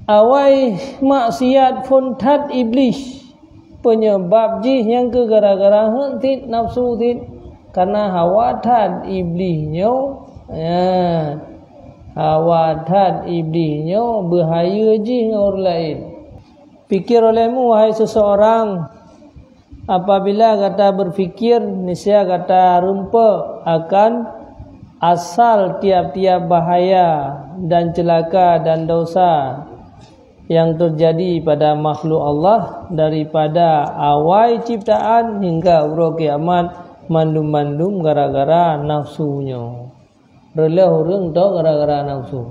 awai maksiat funtat iblis penyebab jih yang ke gara-gara hentit nafsu tit karena hawa tad iblisnya hawa tad iblisnya bahaya jih dengan orang lain. Fikir olehmu wahai seseorang, apabila kata berfikir niscaya kata rumpa akan asal tiap-tiap bahaya dan celaka dan dosa yang terjadi pada makhluk Allah daripada awal ciptaan hingga urang kiamat mandum-mandum gara-gara nafsunya. Rela orang tu gara-gara nafsu.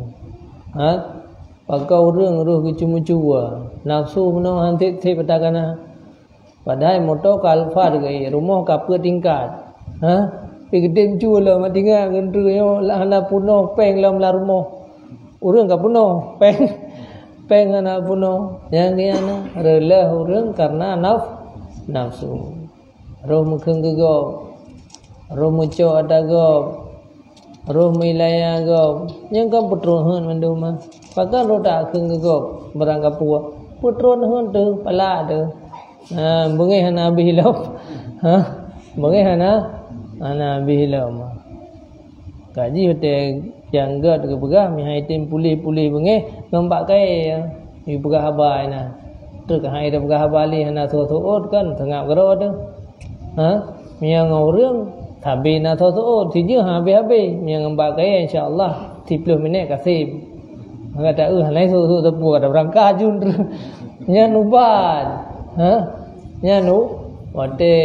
Pakai orang roh kecuma-cuma. Nafsu puno hantik ti patakana. Padahal motor kalfa degai rumah kapur tingkat. Pigedin cula mati ngah gendru lah puno peng lam la rumah. Orang ka puno peng anak puno yang dia na rela orang karena nafsu. Roh mukeng gegop, roh muco ada gop, roh milaya gop. Yang kan putrohan manduma. Pakai roh tak keng gegop berangkap puak. Putrohan tu pala tu. Bungai hana bihilau. Bungai hana bihilau. Kaji hotel jangga ke pegah mi hai tim pulih-pulih bengeh ngambak kai mi pegah habai na tu ka hai dah pegah habali hana so-soot kan tengap gero tu mi ngau reung tabi na so-soot si je habis-habis mi ngambak kai insyaallah 30 minit kasih kata halai so-soot tepu kata berangkat jun nya nubat nya nu wate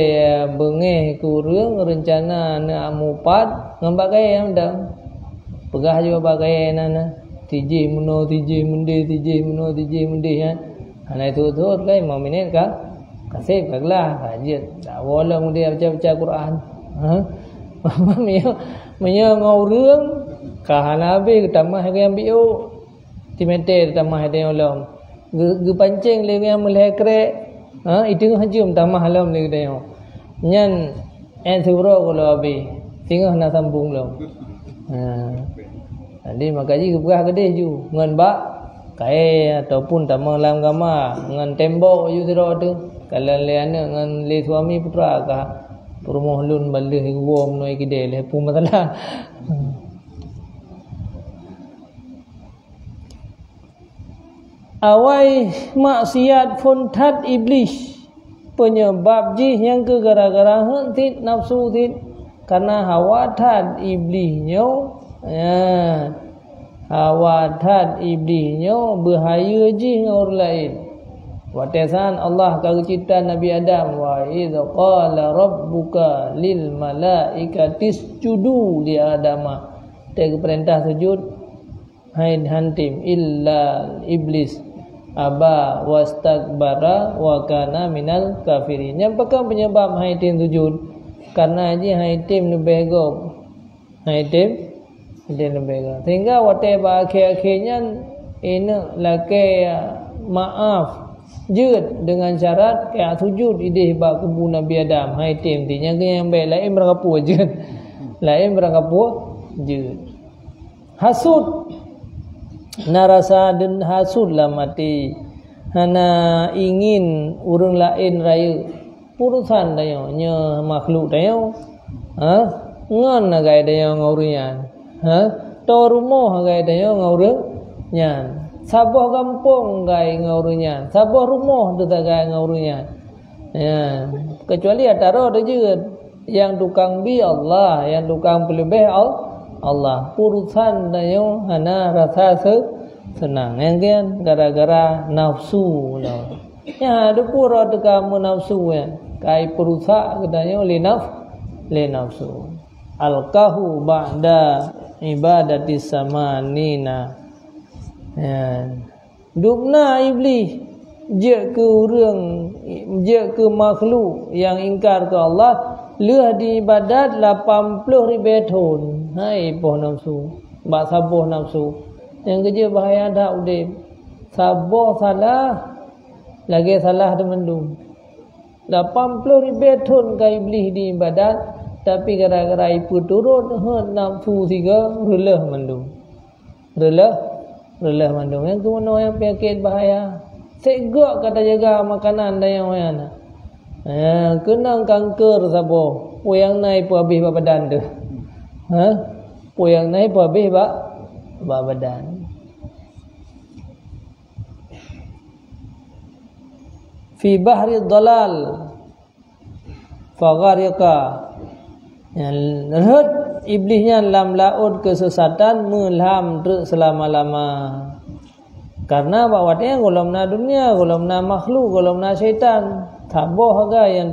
bengeh ku reung rencana nak mupat ngambak kai yang dah pegah juga bagai nana tiji muno tiji mundi tiji muno tiji mundi kan ana itu tu kai mau minit ka kasih baglah hajat dak wala mundi baca Quran mia ngau reung ka hanabi tamah ke ambil timete tamah de olom ge pancing le yang melekre itu hajum tamah alam le de nyan en suro ko abi tinggal na sambung lo. Jadi makanya kebegah kedih ju ngan bak kai ataupun tamang lam gama ngan tembok ju tiro tu kalau leana ngan le suami putra ka rumah lun balih wom noi kide le pu masalah. Awai maksiat funtat iblis penyebab jih yang ke gara-gara hentit nafsu tit karena hawa tad iblisnya hawa tad iblisnya bahaya jih dengan orang lain. Watasan Allah kata cita Nabi Adam wa idza qala rabbuka lil malaikati isjudu li adama. Dia perintah sujud hai hantim illa iblis aba wastakbara wa kana minal kafirin. Yang pekan penyebab hai tim sujud karena aja hai tim lebih gop. Hai tim lebih. Sehingga whatever akhir-akhirnya ini laki maaf jud dengan syarat kayak sujud idih bak kubu Nabi Adam hai tim tinya yang baik lain berangkapu jud lain berangkapu jud hasud narasa dan hasud lah mati hana ingin urang lain raya purusan dayo nya makhluk dayo ngan nagai dayo ngaurian to rumah gai dayo ngaureng nyan sabah kampung gai ngaureng sabah rumah tu tak gai ngaureng ya kecuali ataro ada juga yang tukang bi Allah yang tukang pelebeh Allah purusan dayo hana rasa senang yang kan gara-gara nafsu lah ya ada pura tu kamu nafsu ya kai perusak katanya le nafsu alqahu ba'da ibadati samanina ya dubna iblis je ke orang je ke makhluk yang ingkar ke Allah leh di ibadat 80,000 tahun hai poh nafsu bak sabuh nafsu yang kerja bahaya dah udip sabuh salah lagi salah temendung 80,000 tahun ke iblis di ibadat tapi gara-gara ipu turun nafsu tiga relah mendung Lelah mandung yang kemono yang penyakit bahaya. Segak kata jaga makanan dah yang mana. Kenang kanker sabo. Poyang naik pu habis badan tu. Poyang naik pu habis badan. Fi bahri dalal faghariqa. Yang iblisnya dalam laut kesesatan melham selama-lama. Karena bawatnya golomna dunia, golomna makhluk, golomna syaitan. Taboh aga yang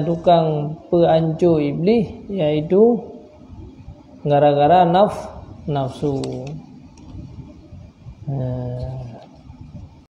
tukang peancur iblis, yaitu gara-gara nafsu.